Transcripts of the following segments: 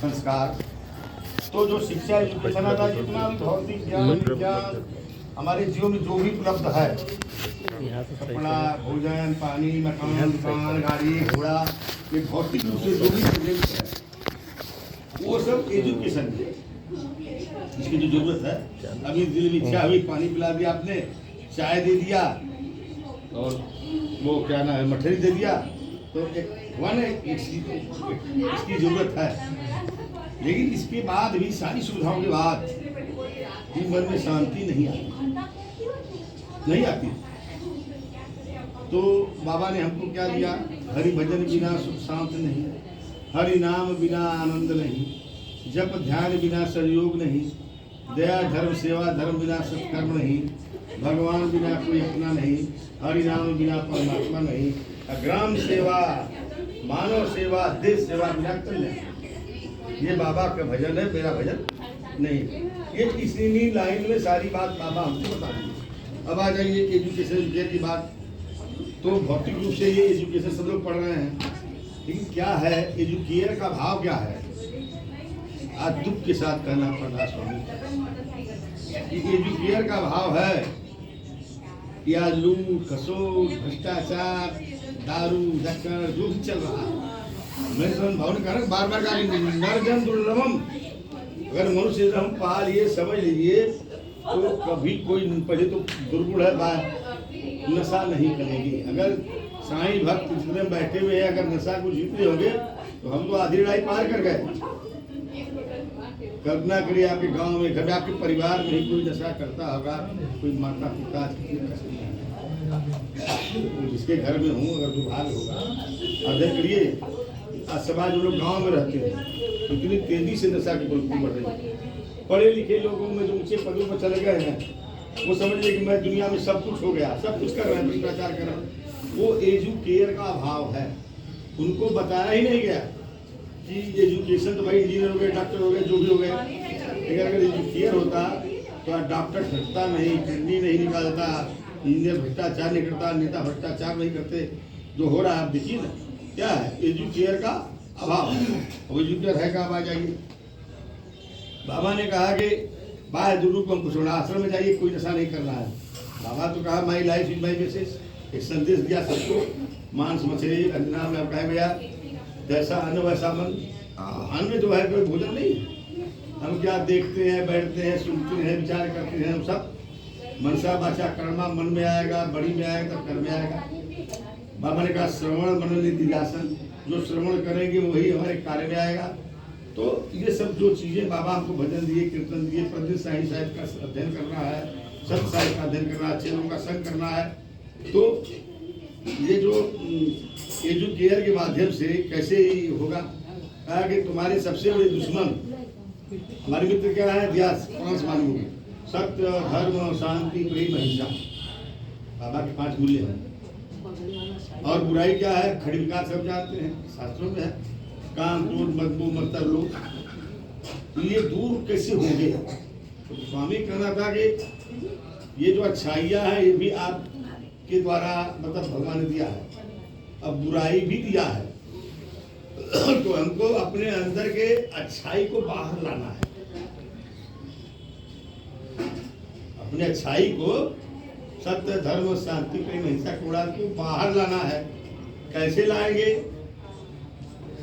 संस्कार। तो जो शिक्षा एजुकेशन आता है, जितना भी भौतिक ज्ञान विज्ञान हमारे जीवन में जो भी उपलब्ध है, कपड़ा, भोजन, पानी, मकान, दुकान, गाड़ी, घोड़ा, ये भौतिक रूप से जो भी प्रेजेंट है वो सब एजुकेशन है। इसकी जो जरूरत है, अभी दिल में इच्छा हुई, पानी पिला दिया आपने, चाय दे दिया और वो क्या नाम है मठरी दे दिया, तो एक इसकी जरूरत है। लेकिन इसके बाद भी सारी सुविधाओं के बाद भी मन में शांति नहीं आती। तो बाबा ने हमको क्या दिया? हरि भजन बिना सुख शांत नहीं, हरि नाम बिना आनंद नहीं, जप ध्यान बिना संयोग नहीं, दया धर्म सेवा धर्म बिना सत्कर्म नहीं, भगवान बिना कोई अपना नहीं, हरि नाम बिना परमात्मा नहीं, ग्राम सेवा मानव सेवा देश सेवा बिना कल्याण। ये बाबा का भजन है, मेरा भजन नहीं। ये इसी लाइन में सारी बात बाबा हमको बता दी। अब आ जाइए एजुकेशन की बात। तो भौतिक रूप से ये एजुकेशन सब लोग पढ़ रहे हैं, लेकिन क्या है एजुकेयर का भाव क्या है? आज दुख के साथ कहना पड़ रहा स्वामी कि एजुकेयर का भाव है या लूट खसोट भ्रष्टाचार दारू धक्कर जो भी चल रहा है। मैं तो भावना कर बार बार नरजन दुर्लभम। अगर मनुष्य हम पाल ये समझ लीजिए तो कभी कोई पहले तो दुर्गुण है, नशा नहीं करेगी। अगर साईं भक्त जितने बैठे हुए हैं अगर नशा को जीते होंगे तो हम तो आधी लड़ाई पार कर गए। कल्पना करिए आपके गांव में, घर में, आपके परिवार में ही कोई नशा करता होगा, कोई माता पिता जिसके घर में हूँ अगर दुर्भाग्य होगा। अध्ययन करिए आज समाज में लोग गाँव में रहते हैं, इतनी तेजी से नशा की प्रवृत्ति बढ़ रही है। पढ़े लिखे लोगों में जो ऊंचे पदों पर चले गए हैं वो समझ ले कि मैं दुनिया में सब कुछ हो गया, सब कुछ कर रहे हैं, भ्रष्टाचार कर रहे हैं। वो एजुकेयर का अभाव है। उनको बताया ही नहीं गया कि एजुकेशन तो भाई इंजीनियर हो गए, डॉक्टर हो गए, जो भी हो गए, लेकिन अगर एजुकेयर होता तो डॉक्टर ठगता नहीं, किडनी नहीं निकालता, इंजीनियर भ्रष्टाचार नहीं करता, नेता भ्रष्टाचार नहीं करते। जो हो रहा है आप देखिए ना, क्या है एजुकेयर का अभाव। और एजुकेयर है का आ जाइए। बाबा ने कहा कि बाहर दुर्ग को हमको छोड़ा, आश्रम में जाइए, कोई नशा नहीं करना है। बाबा तो कहा my life is my message, एक संदेश दिया सबको। मांस मछली अंजना में कहा भैया जैसा अन्न वैसा मन। अन्न जो है कोई भोजन नहीं। हम क्या देखते हैं, बैठते हैं, सुनते हैं, विचार करते हैं, हम सब मनसा वाचा कर्मा, मन में आएगा, बड़ी में आएगा तो कर में आएगा। बाबा ने कहा श्रवण मनन निधिध्यासन, जो श्रवण करेंगे वही हमारे कार्य में आएगा। तो ये सब जो चीजें बाबा हमको भजन दिए, कीर्तन दिए, प्रतिदिन साईं साहिब का अध्ययन करना है, सत साहिब का अध्ययन करना है, अच्छे लोगों का संग करना है। तो ये जो एजुकेयर के माध्यम से कैसे ही होगा? कहा कि तुम्हारे सबसे बड़े दुश्मन हमारे मित्र क्या है? व्यास 5 मानोगे, सत्य धर्म शांति प्रेम अहिंसा, बाबा के 5 मूल्य हैं। और बुराई क्या है? खड़ी विकार सब जानते हैं, शास्त्रों में है, काम क्रोध मद मोह मत्सर लोभ। तो ये दूर कैसे होंगे? तो स्वामी कहना था कि ये जो अच्छाइयाँ है ये भी आपके द्वारा मतलब भगवान ने दिया है, अब बुराई भी दिया है। तो हमको अपने अंदर के अच्छाई को बाहर लाना है, अपने अच्छाई को सत्य धर्म शांति प्रेम अहिंसा को बाहर लाना है। कैसे लाएंगे?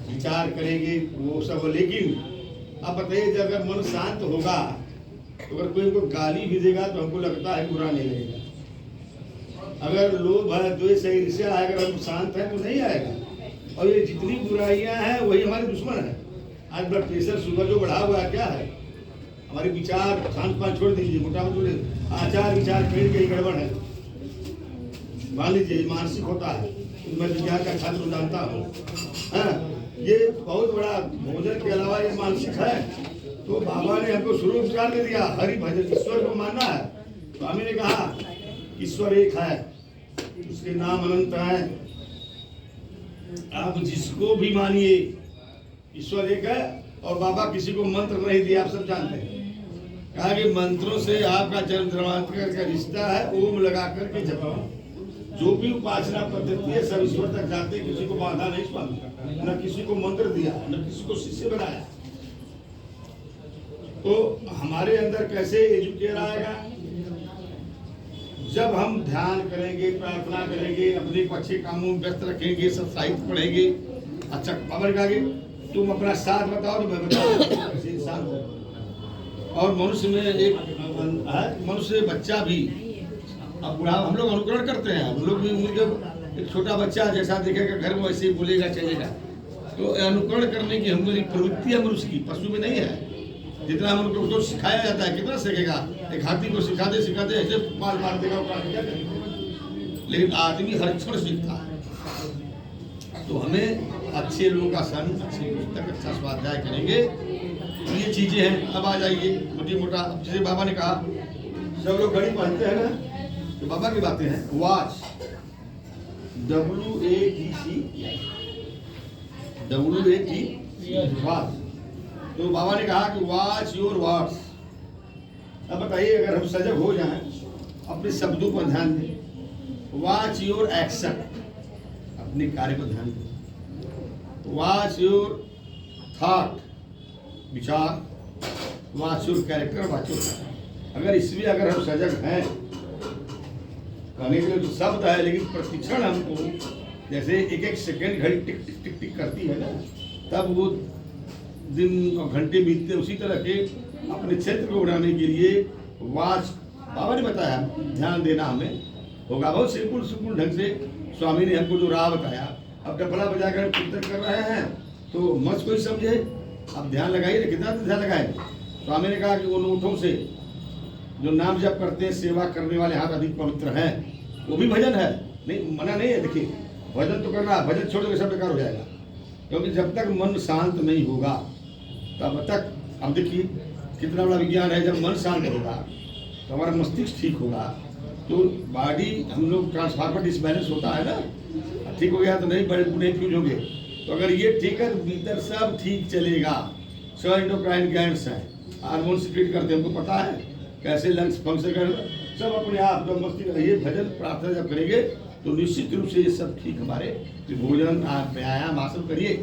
विचार करेंगे वो सब। लेकिन अब बताइए जब अगर मन शांत होगा तो अगर कोई हमको गाली भी देगा तो हमको लगता है बुरा नहीं लगेगा। अगर लोभ है, द्वेष है, ईर्ष्या है, अगर हम शांत है तो नहीं आएगा। और ये जितनी बुराइयां हैं वही हमारे दुश्मन है। आज ब्लड प्रेशर शुगर जो बढ़ा हुआ है क्या है? हमारे विचार खान पान छोड़ दीजिए, मोटापा छोड़ दीजिए, आचार विचार पेड़ के गड़बड़ है। मान लीजिए मानसिक होता है, मैं विज्ञान का छात्र जानता हूँ, ये बहुत बड़ा भोजन के अलावा ये मानसिक है। तो बाबा ने हमको शुरू विचार दे दिया, हरि भजन ईश्वर को मानना है। स्वामी ने कहा ईश्वर एक है, उसके नाम अनंत है, आप जिसको भी मानिए ईश्वर एक है। और बाबा किसी को मंत्र नहीं दिया, आप सब जानते हैं। कहा कि मंत्रों से आपका जन्म धर्मांतर का रिश्ता है, ओम लगा करके जपा। जो भी उपासना पद्धति है सब ईश्वर तक जाते, किसी को बाधा नहीं स्वामी, न किसी को मंत्र दिया, न किसी को शिष्य बनाया। तो हमारे अंदर कैसे एजुकेट आएगा? जब हम ध्यान करेंगे, प्रार्थना करेंगे, अपने को अच्छे कामों में व्यस्त रखेंगे, सब साहित्य पढ़ेंगे, अच्छा खबर गागे, तुम अपना साथ बताओ तो मैं बताऊँ कैसे इंसान हो। और मनुष्य में एक मनुष्य बच्चा भी, अब बुढ़ा हम लोग अनुकरण करते हैं, हम लोग भी उनके एक छोटा बच्चा जैसा दिखेगा घर में वैसे ही बोलेगा चलेगा। तो अनुकरण करने की हमारी प्रवृत्ति है मनुष्य की, पशु में नहीं है। जितना हम उनको तो सिखाया जाता है कितना सीखेगा? एक हाथी को सिखाते सिखाते ऐसे माल मार देगा क्या करेगा? लेकिन आदमी हर क्षण सीखता है। तो हमें अच्छे लोगों का संग, अच्छी पुस्तक, अच्छा स्वाध्याय करेंगे, तो ये चीजें हैं। अब आ जाइए मोटी मोटा, जैसे बाबा ने कहा सब लोग घड़ी पहनते हैं ना, तो बाबा की बातें हैं। Watch, WATC, watch. तो बाबा ने कहा कि वॉच योर वर्ड्स। अब बताइए, अगर हम सजग हो जाएं, अपने शब्दों पर ध्यान दें, वॉच योर एक्शन, अपने कार्य पर ध्यान दें, वॉच योर थॉट, विचार, watch your character, watch your. अगर इसमें अगर हम सजग हैं, कहने के लिए तो शब्द है, लेकिन प्रतिक्षण हमको जैसे एक एक सेकंड घड़ी टिक टिक टिक टिक करती है ना, तब वो दिन और घंटे बीतते, उसी तरह के अपने क्षेत्र को बढ़ाने के लिए वाच, बाबा ने बताया ध्यान देना हमें होगा। बहुत सिंपल ढंग से स्वामी ने हमको जो राह बताया। अब डफला बजाकर कीर्तन कर रहे हैं तो मत कोई समझे, अब ध्यान लगाइए ना, कितना ध्यान लगाएंगे? स्वामी ने कहा कि वो नोटों से जो नाम जप करते हैं, सेवा करने वाले हाथ अधिक पवित्र हैं, वो भी भजन है, नहीं मना नहीं है। देखिए भजन तो करना, भजन छोड़ के सब बेकार हो जाएगा, क्योंकि जब तक मन शांत नहीं होगा तब तक, अब देखिए कितना बड़ा विज्ञान है, जब मन शांत होगा तो हमारा मस्तिष्क ठीक होगा, तो बॉडी हम लोग ट्रांसफार्मर डिसबैलेंस होता है ना, ठीक हो गया तो नहीं बड़े बूढ़े फ्यूज होंगे। तो अगर ये ठीक है तो भीतर सब ठीक चलेगा। 6 एंडोक्राइन ग्लैंड्स हैं, हार्मोन सिक्रेट करते हैं, हमको पता है कैसे लंग्स फंक्शन कर, सब अपने आप जब मस्तिष्क। ये भजन प्रार्थना जब करेंगे तो निश्चित रूप से ये सब ठीक हमारे भोजन व्यायाम आसन करिए।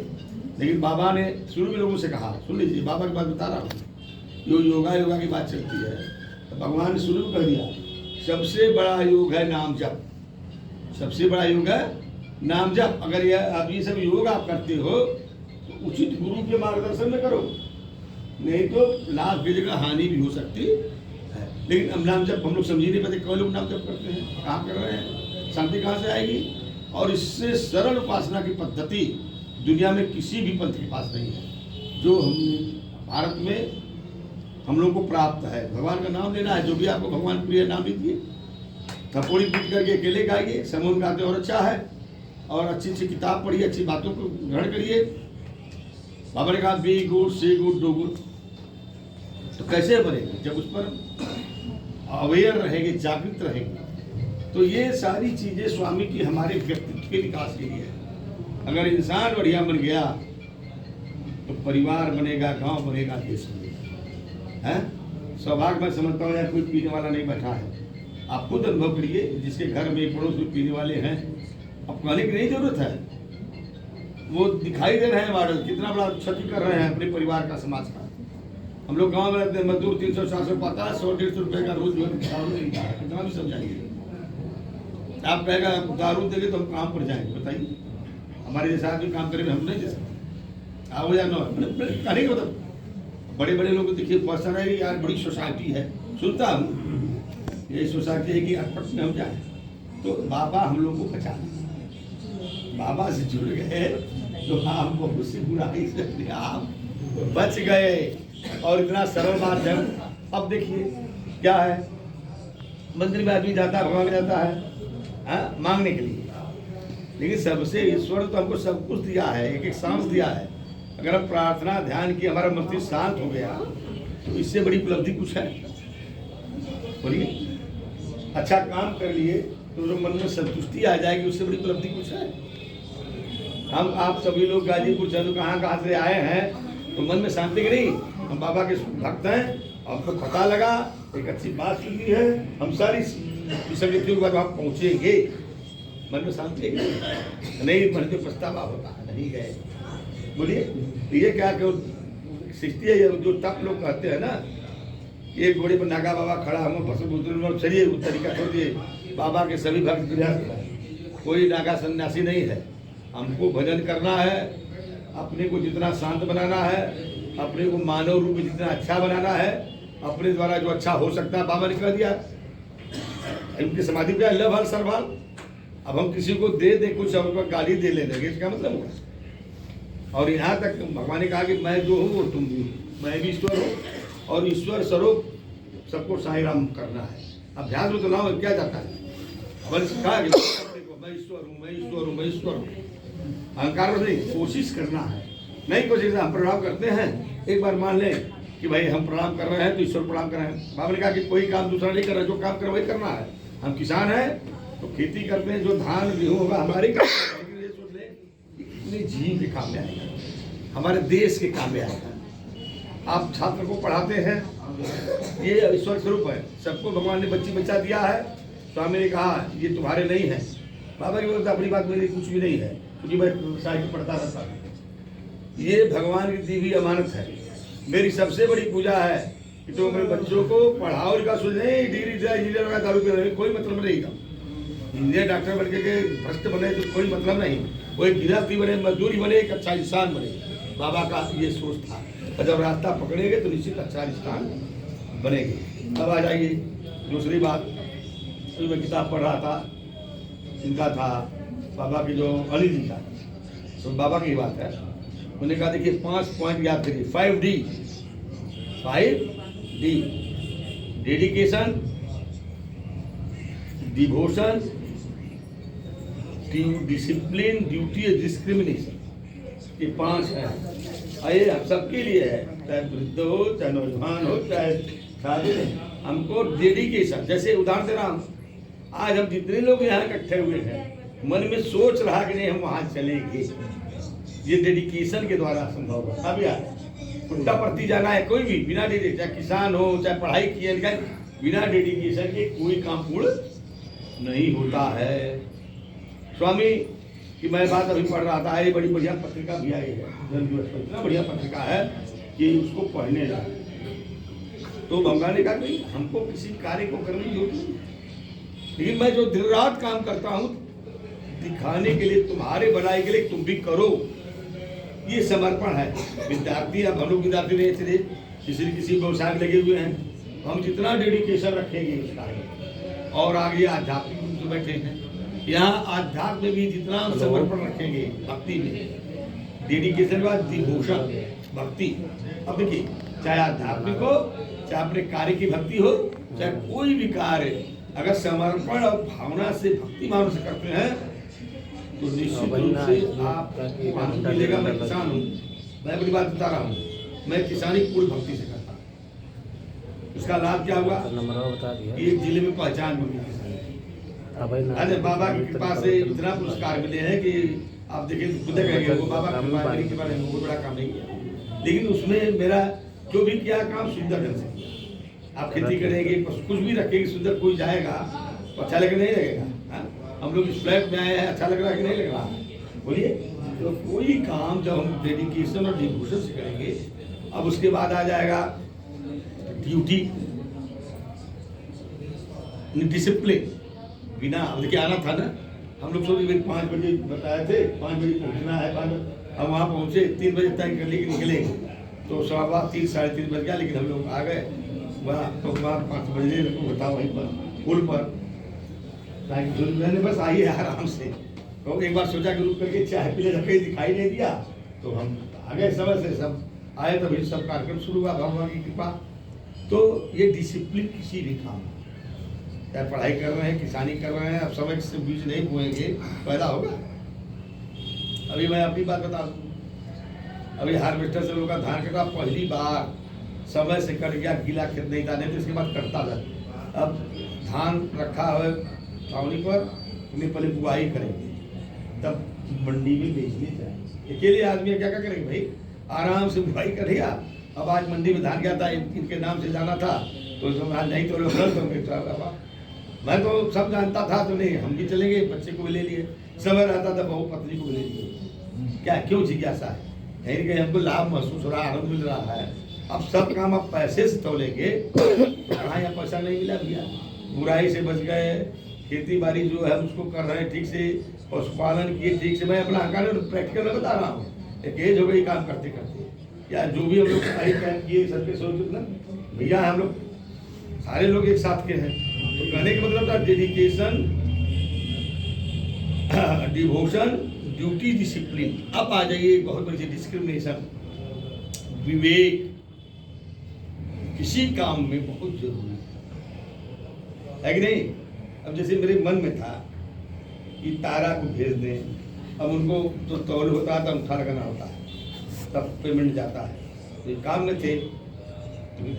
लेकिन बाबा ने शुरू में लोगों से कहा, सुन लीजिए बाबा की बात बता रहा हूँ, जो योगा की बात चलती है, तो भगवान ने शुरू कर दिया सबसे बड़ा योग है नाम जप, सबसे बड़ा योग है नाम जप। अगर ये सब योग आप करते हो तो उचित गुरु के मार्गदर्शन में करो, नहीं तो लाभ की जगह हानि भी हो सकती है। लेकिन अब नाम जप हम लोग समझ नहीं पाते, कई लोग नाम जप करते हैं, कहाँ कर रहे हैं, शांति कहाँ से आएगी? और इससे सरल उपासना की पद्धति दुनिया में किसी भी पंथ के पास नहीं है, जो हम भारत में हम लोग को प्राप्त है। भगवान का नाम लेना है, जो भी आपको भगवान प्रिय नाम लीजिए, थपोड़ी पीट करके अकेले गाइए, समूह गाते और अच्छा है, और अच्छी अच्छी किताब पढ़िए, अच्छी बातों को ग्रहण करिए। बाबा ने कहा be good, see good, do good. तो कैसे बनेगा? जब उस पर अवेयर रहेंगे, जागृत रहेंगे। तो ये सारी चीजें स्वामी की हमारे व्यक्तित्व के विकास के लिए है। अगर इंसान बढ़िया बन गया तो परिवार बनेगा, गांव बनेगा, देश बनेगा। है सौभाग्य मैं समझता हूँ यार, कोई पीने वाला नहीं बैठा है। आप खुद अनुभव करिए, जिसके घर में पड़ोस में पीने वाले हैं, अब कहने की नहीं जरूरत है, वो दिखाई दे रहे हैं मॉडल, कितना बड़ा क्षति कर रहे हैं अपने परिवार का, समाज का। हम लोग गांव में रहते हैं, मजदूर 300, 400, 50, 100-150 रुपए का रोज दारू मिलता है, कितना भी समझाइए। आप कहेगा दारू देंगे तो हम कहाँ पर जाएंगे बताइए? हमारे जैसा आदमी काम करेंगे, हम नहीं दे सकते। आओ या नो, कहने का मतलब बड़े बड़े लोग देखिए पर्सन है यार, बड़ी सोसाइटी है, सुनता हूँ यही सोसाइटी है कि अटपट में हम जाए। तो बाबा हम लोग को बचा दिए, बाबा से जुड़ गए तो हम बहुत सी बुराई से आप बच गए। और इतना सरल बात है। अब देखिए क्या है, मंदिर में आदमी जाता है, भगवान जाता है मांगने के लिए, लेकिन सबसे ईश्वर तो हमको सब कुछ दिया है, एक एक सांस दिया है। अगर हम प्रार्थना ध्यान की, हमारा मस्तिष्क शांत हो गया तो इससे बड़ी उपलब्धि कुछ है? बोलिए। अच्छा काम कर लिए तो जो मन में संतुष्टि आ जाएगी, उससे बड़ी उपलब्धि कुछ है? हम आप सभी लोग गाजीपुर चंदू कहाँ से आए हैं, तो मन में शांति की नहीं, हम बाबा के भक्त हैं, आपको पता लगा, एक अच्छी बात सुनी है, हम सारी विसंगतियों के बाद वहाँ पहुँचेंगे, मन में शांति नहीं, मन में पछतावा होता है, नहीं गए। बोलिए ये क्या सृष्टि है, जो तप लोग कहते हैं ना, एक घोड़े पर नागा बाबा खड़ा, हम भस्म चलिए उस तरीका छोड़िए, बाबा के सभी भक्त गृहस्थ हैं, कोई नागा सन्यासी नहीं है। हमको भजन करना है, अपने को जितना शांत बनाना है, अपने को मानव रूप में जितना अच्छा बनाना है, अपने द्वारा जो अच्छा हो सकता है, बाबा ने कह दिया उनकी समाधि पे लव हल सर्वाल। अब हम किसी को दे दे कुछ और उनको गाली दे ले देंगे, इसका मतलब हुआ। और यहाँ तक भगवान ने कहा कि मैं जो हूँ वो तुम भी, मैं भी ईश्वर हूँ, और ईश्वर स्वरूप सबको साईं राम करना है। अभ्यास में तो ना क्या जाता है, बल सिखा कि मैं ईश्वर हूँ, मैं ईश्वर हूँ, मैं ईश्वर हूँ। अहंकार नहीं, कोशिश करना है, नहीं कोशिश। हम प्रणाम करते हैं, एक बार मान लें कि भाई हम प्रणाम कर रहे हैं तो ईश्वर प्रणाम कर रहे हैं। बाबा ने कहा कि कोई काम दूसरा नहीं कर रहा, जो काम कर वही करना है। हम किसान हैं तो खेती करते हैं, जो धान गेहूँ होगा हमारे काम, लेकिन ये सोच ले इतने जीव के काम में आएगा, हमारे देश के काम में आएगा। आप छात्र को पढ़ाते हैं, ये ईश्वर स्वरूप है, सबको भगवान ने बच्ची बच्चा दिया है। स्वामी ने कहा ये तुम्हारे नहीं है। बाबा की बोलते अपनी बात मेरी कुछ भी नहीं है, क्योंकि मैं साहित्य पढ़ता रहता हूँ। ये भगवान की दी हुई अमानत है। मेरी सबसे बड़ी पूजा है कि तो मेरे बच्चों को पढ़ाओ, लिखा सोच नहीं डिग्री इंजीनियर का दारू पी कोई मतलब नहीं था। इंजीनियर डॉक्टर बन के भ्रष्ट बने तो कोई मतलब नहीं, कोई गिरफ्ती बने, मजदूरी बने, एक अच्छा इंसान बने। बाबा का ये सोच था, और जब रास्ता पकड़ेंगे तो निश्चित अच्छा इंसान बनेंगे। अब आ जाइए दूसरी बात, तो मैं किताब पढ़ रहा था, इनका था बाबा की जो अली जी का, तो बाबा की बात है। उन्होंने कहा देखिए 5 पॉइंट याद करिए, 5D, dedication, devotion, discipline, duty, discrimination, ये 5 है। ये हम सबके लिए है, चाहे वृद्ध हो, चाहे नौजवान हो, चाहे शादी। हमको डेडिकेशन, जैसे उदाहरण दे रहा हूँ, आज हम जितने लोग यहाँ इकट्ठे हुए हैं, मन में सोच रहा कि नहीं हम वहाँ चलेंगे, ये डेडिकेशन के द्वारा संभव है। अब यार उल्टा पड़ती जाना है, कोई भी बिना डेडिकेशन, चाहे किसान हो, चाहे पढ़ाई किए लिखा, बिना डेडिकेशन के कोई काम पूर्ण नहीं होता है। स्वामी कि मैं बात अभी पढ़ रहा था, ये बड़ी बढ़िया पत्रिका भी आई है, जन दिवस पर, इतना बढ़िया पत्रिका है कि उसको पढ़ने जाए। तो भगवान ने कहा कि हमको किसी कार्य को करने की जरूरत नहीं, लेकिन मैं जो दिन रात काम करता हूँ दिखाने के लिए, तुम्हारे भलाई के लिए, तुम भी करो, ये समर्पण है। विद्यार्थी, अब हम लोग विद्यार्थी नहीं, इसलिए किसी व्यवसाय में लगे हुए हैं, हम जितना डेडिकेशन रखेंगे उस कार्य, और आगे आध्यात्मिक रूप से बैठे हैं, यहाँ आध्यात्म में भी जितना हम समर्पण रखेंगे, भक्ति में डेडिकेशन के बाद डिवोशन, भक्ति। अब देखिए चाहे आध्यात्मिक हो, चाहे अपने कार्य की भक्ति हो, चाहे कोई भी कार्य, अगर समर्पण और भावना से, भक्ति भावना से करते हैं तो निश्चित रूप से आपको आनंद मिलेगा। मैं किसान हूँ, मैं अपनी बात बता रहा हूँ, मैं किसानी पूरी भक्ति से करता हूँ। उसका लाभ क्या हुआ, एक जिले में पहचान बनी किसानी। अरे बाबा की कृपा से इतना पुरस्कार मिले हैं कि आप देखिए खुद कहेंगे वो बाबा की कृपा ने बहुत बड़ा काम नहीं किया, लेकिन उसमें मेरा जो भी किया काम सुंदर ढंग से किया। आप खेती करेंगे, कुछ भी रखेंगे सुंदर, कोई जाएगा तो अच्छा लगे नहीं लगेगा। हम लोग इस फ्लैट में आए हैं, अच्छा लग रहा है कि नहीं लग रहा, बोलिए। तो कोई काम जब हम डेडिकेशन और डिवोशन से करेंगे, अब उसके बाद आ जाएगा ड्यूटी, डिसिप्लिन। बिना अब देखिए आना था ना, हम लोग सोचे 5 बजे बताए थे, 5 बजे पहुँचना है, 5 बजे हम वहाँ पहुँचे, 3 बजे तय कर लेके निकलेंगे, तो 3:15 साढ़े 3 बज गया, लेकिन हम लोग आ गए वहाँ। तो वहाँ 5 बजे बताओ वहीं पर पुल पर मैंने बस आइए आराम से, तो एक बार सोचा कि रुक करके चाय पीने, कहीं दिखाई नहीं दिया, तो हम आ गए समय से, सब आए, तभी सब कार्यक्रम शुरू हुआ भगवान की कृपा। तो ये डिसिप्लिन किसी भी काम, चाहे पढ़ाई कर रहे हैं, किसानी कर रहे हैं, अब समय से बीज नहीं बोएंगे पैदा होगा। अभी मैं अपनी बात बता दूँ, अभी हार्वेस्टर से लोग का धान कटा, पहली बार समय से कट गया, गीला खेत नहीं था, नहीं तो इसके बाद कटता था। अब धान रखा है छावनी पर, उन्हें पहले बुआई करेंगे, तब मंडी में बेचने जाएंगे। अकेले आदमी क्या क्या करेंगे भाई, आराम से बुआई करेगा। अब आज मंडी में धान गया था, इनके नाम से जाना था, तो आज नहीं तो लोग, मैं तो सब जानता था, तो नहीं हम भी चलेंगे, बच्चे को भी ले लिए, समय रहता था बहू पत्नी को भी ले लिए। क्या क्यों जिज्ञासा है, कहीं कहीं हमको लाभ महसूस हो रहा है, आनंद मिल रहा है। अब सब काम आप पैसे से तोलेंगे तो कहाँ यहाँ पैसा नहीं मिला भैया। बुराई से बच गए, खेती बाड़ी जो है उसको कर रहे हैं ठीक से, पशुपालन किए ठीक से। मैं अपना अकाल प्रैक्टिकल में बता रहा हूँ, एक एज हो गई काम करते करते, या जो भी हम लोग टाइम किए सबके सोच ना भैया, हम लोग सारे लोग एक साथ के हैं। तो कहने का मतलब था डेडिकेशन, डिवोशन, ड्यूटी, डिसिप्लिन। अब आ जाइए बहुत बड़ी डिस्क्रिमिनेशन, विवेक किसी काम में बहुत जरूरी है कि नहीं। अब जैसे मेरे मन में था कि तारा को भेज दें, अब उनको तो तौल होता है, तब उठा लगाना होता है, तब पेमेंट जाता है। तो ये काम में थे,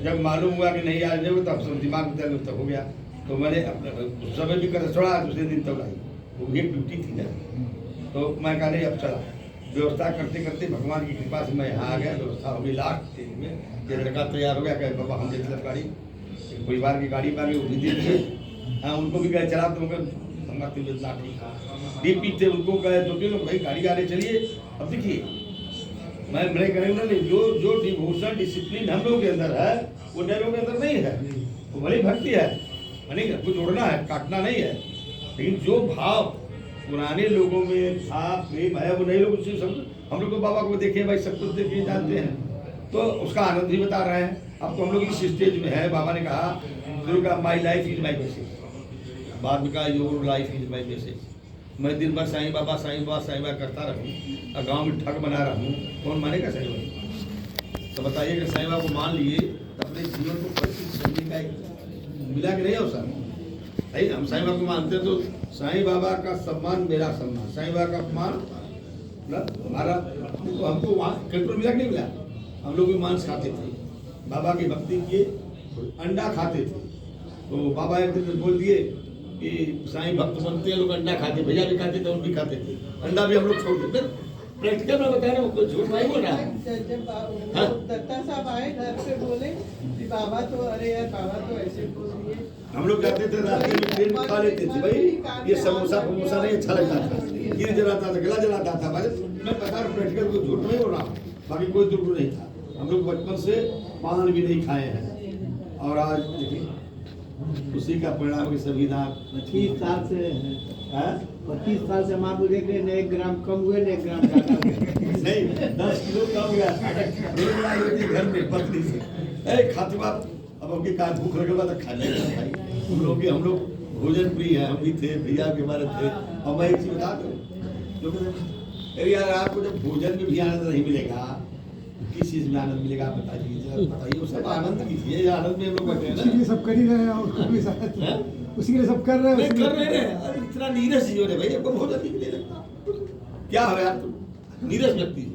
जब मालूम हुआ कि नहीं आज नहीं, तब सब दिमाग में तब हो गया। तो मैंने अपने उस समय भी कर छोड़ा, दूसरे दिन तब लाई, वो एक ड्यूटी थी ना। तो मैं कहा नहीं, अब चला व्यवस्था करते करते भगवान की कृपा से मैं यहाँ आ गया। व्यवस्था हो गई लास्ट स्टेज में, ये लड़का तैयार हो गया, कहे बाबा हम देख गाड़ी, एक परिवार की गाड़ी में आ गई, वो भी दे दिए। हाँ, उनको भी कहे चला, तो डीपी थे, उनको कहे तो लोग भाई गाड़ी आ रही चलिए। अब देखिए मैं करेंगे नहीं, जो डिवोशन डिसिप्लिन हम लोगों के अंदर है वो नए लोगों के अंदर नहीं है। वो भले भक्ति है, मैंने कुछ जोड़ना है, काटना नहीं है, लेकिन जो भाव पुराने लोगों में था, प्रेम है, वो नए लोग उससे सब हम लोग तो बाबा को देखे भाई, सब कुछ देखे जानते हैं, तो उसका आनंद भी बता रहे हैं। अब तो हम लोग इस स्टेज में है, बाबा ने कहा my life is my message, बाद में कहा your life is my message. मैं दिन भर साईं बाबा करता रहूँ और गाँव में ठग बना रहा हूँ, कौन मानेगा साईं बाबा? तो बताइए कि साईं बाबा को मान लिए तो अपने जीवन को परिचित करने का मिला कि नहीं हो सर? नहीं, हम साईं बाबा को मानते तो साईं बाबा का सम्मान मेरा सम्मान, साईं बाबा का अपमान हमारा। तो हमको वहाँ कंट्रोल मिला कि नहीं मिला? हम लोग भी मांस खाते थे, बाबा की भक्ति किए, अंडा खाते थे। तो बाबा एक दिन बोल दिए कि साईं भक्त बनते हैं लोग अंडा खाते, भैया भी खाते थे, हम भी खाते थे, अंडा भी हम लोग छोड़ देते। प्रैक्टिकल में बता रहा हूँ, कोई झूठ नहीं बोल रहा है। जब दत्ता साहब आए घर पे बोले कि बाबा तो, अरे यार बाबा तो ऐसे बोल दिए। हम लोग जाते थे रास्ते में, ट्रेन में खा लेते थे भाई, ये समोसा फमोसा नहीं अच्छा लगता था, गिर जलाता था, गला जलाता था भाई। मैं बता रहा हूँ प्रैक्टिकल, कोई झूठ नहीं बोल रहा हूँ, बाकी कोई दुर्ग नहीं था। हम लोग बचपन से पान भी नहीं खाए हैं, और आज देखिए उसी का परिणाम कि सभी दांत 25 साल से है, 25 साल से हम आपको देख रहे हैं, 1 ग्राम कम हुए, 1 ग्राम ज्यादा हुए। नहीं, 10 किलो कम गया घर में पत्नी से खाते बात। अब आपकी का भूख लगे तो खाने भाई, हम लोग भोजन प्रिय है, हम भी थे, भैया भी हमारे थे। और मैं एक चीज बता दूं, अरे यार आपको जब भोजन में भी आनंद नहीं मिलेगा, किस चीज में आनंद मिलेगा आप बताइए, बताइए। वो सब आनंद कीजिए, आनंद में हम लोग बैठे हैं ना, सब कर ही रहे हैं, और उसी के लिए सब कर रहे हैं, कर रहे हैं। इतना नीरस जीवन है भाई, आपको भोजन नहीं मिलेगा क्या हो यार? तुम नीरस व्यक्ति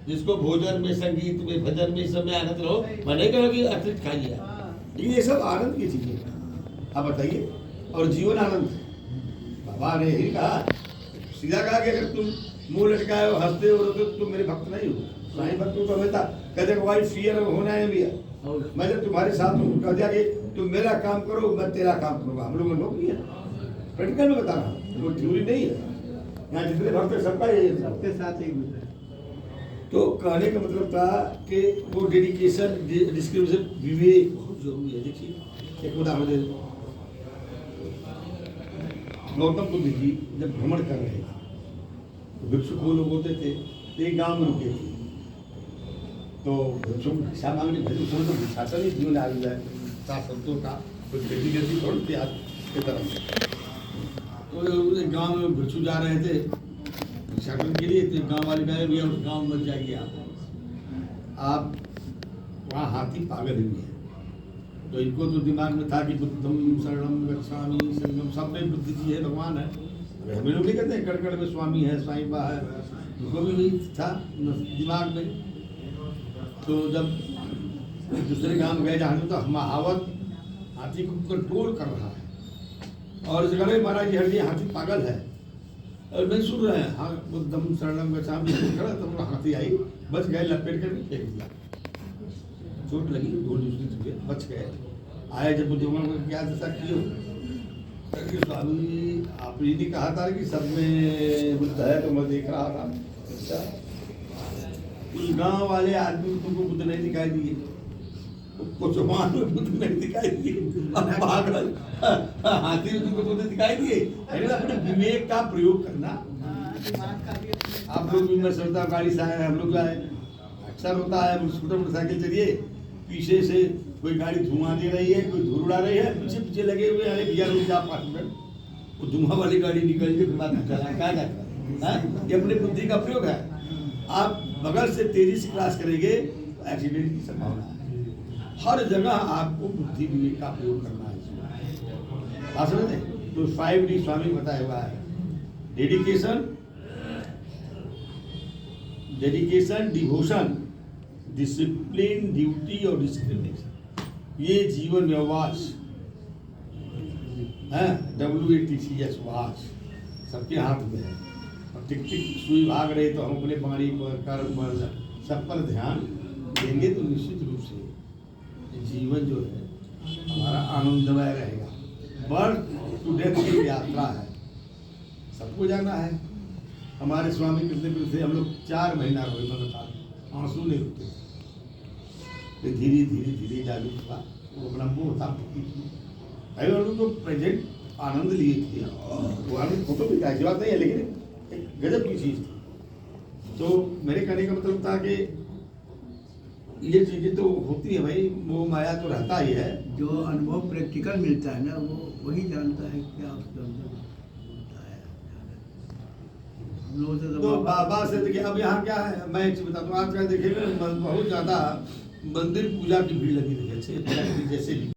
जिसको भोजन में, संगीत में, भजन में, इस सब में आनंद रहो। मैं नहीं कहूँ कि अतिरिक्त खाइए, लेकिन ये सब आनंद की चीजें आप बताइए। और जीवन आनंद, बाबा ने यही कहा, सीधा कहा कि अगर तुम मुंह लटकाए हो, हंसते हो, तो तुम मेरे भक्त नहीं हो। साईं भक्त तो हमें था, कहते वाई फियर होना है भैया, मैं जब तुम्हारे साथ हूँ, कह दिया कि तुम मेरा काम करो, मैं तेरा काम करूँगा। हम लोग लोग नहीं है, प्रैक्टिकल में बता रहा हूँ, वो थ्योरी नहीं है। यहाँ जितने भक्त है सबका ये सबके साथ ही गुजरे। तो कहने का मतलब था कि वो डेडिकेशन, डिस्क्रिप्शन, विवेक बहुत जरूरी है। देखिए एक उदाहरण दे, गौतम बुद्ध जी जब भ्रमण कर रहे थे तो भिक्षुक वो लोग होते थे, एक गांव में रुके थे। तो भिक्षुक भिक्षा मांगने भिक्षुक तो भिक्षासन ही जीवन आयु है, शासनों का कुछ खेती करती थोड़ी प्याज की तरफ। तो एक गाँव में भिक्षुक जा रहे थे भिक्षाटन के लिए, तो गाँव वाले कहे भैया उस गाँव में जाइए आप वहाँ हाथी पागल हुए हैं। तो इनको तो दिमाग में था कि बुद्धम शरणम गच्छामि संगम, सब में बुद्ध जी है, भगवान है। हमें लोग नहीं कहते हैं कड़कड़ में स्वामी है, साईं बा है, उनको भी वही था दिमाग में। तो जब दूसरे गांव गए जहाँ तो महावत हाथी को कंट्रोल कर रहा है, और इस गले महाराज जी हर हाथी पागल है, और नहीं सुन रहे हैं। हाँ बुद्धम शरणम गच्छामि खड़ा, तो हाथी आई, बच गए, लपेट कर फेंक दिया, चोट लगी, ढोल दूसरी बच गए। आए जब बुद्ध भगवान को क्या दशा की, स्वामी आप ये नहीं कहा था कि सब में बुद्ध है, तो मैं देख रहा था। अच्छा उस गांव वाले आदमी को तुमको बुद्ध नहीं दिखाई दिए, कोचवान में बुद्ध नहीं दिखाई दिए, अब पागल हाथी में तुमको बुद्ध दिखाई दिए। अरे अपने विवेक का प्रयोग करना। दिमाग का भी आप लोग भी, मैं सोचता हूँ गाड़ी से आए, हम लोग आए, अक्सर होता है स्कूटर मोटरसाइकिल चलिए, पीछे से कोई गाड़ी धुआं दे रही है, कोई धूल उड़ा रही है, पीछे पीछे लगे हुए, अरे भैया रुक जा 5 मिनट, वो धुआं वाली गाड़ी निकल के बाद चला क्या जाता है। ये अपने बुद्धि का प्रयोग है। आप बगल से तेजी से क्रॉस करेंगे तो एक्सीडेंट की संभावना है। हर जगह आपको बुद्धि विवेक का प्रयोग करना है। बात समझ रहे? तो 5D स्वामी बताया हुआ है, डेडिकेशन, डिवोशन, डिसिप्लिन, ड्यूटी और डिस्क्रिमिनेशन, ये जीवन में वाच है, WATCH वाच सबके हाथ में है। और टिक टिक सुई भाग रही तो हम अपने वाणी पर, कर्म पर, सब पर ध्यान देंगे तो निश्चित रूप से जीवन जो है हमारा आनंदमय रहेगा। बर्थ टू डेथ की यात्रा है, सबको जाना है। हमारे स्वामी कृष्ण कृष्ण हम लोग 4 महीना रोए, मैं बता दूं, आंसू नहीं रुकते। फिर धीरे धीरे धीरे जागरूक हुआ, वो अपना मुँह था भाई, और जो प्रेजेंट आनंद लिए थे वो आनंद फोटो भी ऐसी बात नहीं है, लेकिन एक गजब की चीज़ थी। तो मेरे कहने का मतलब था कि ये चीज़ें तो होती है भाई, वो माया तो रहता ही है। जो अनुभव प्रैक्टिकल मिलता है ना, वो वही जानता है क्या उसके अंदर होता है। हम लोगों से तो बाबा से देखिए, अब यहाँ क्या है मैं एक चीज़ बताता हूँ। आजकल देखिए बहुत ज़्यादा मंदिर पूजा की भीड़ लगी रही है, जैसे भी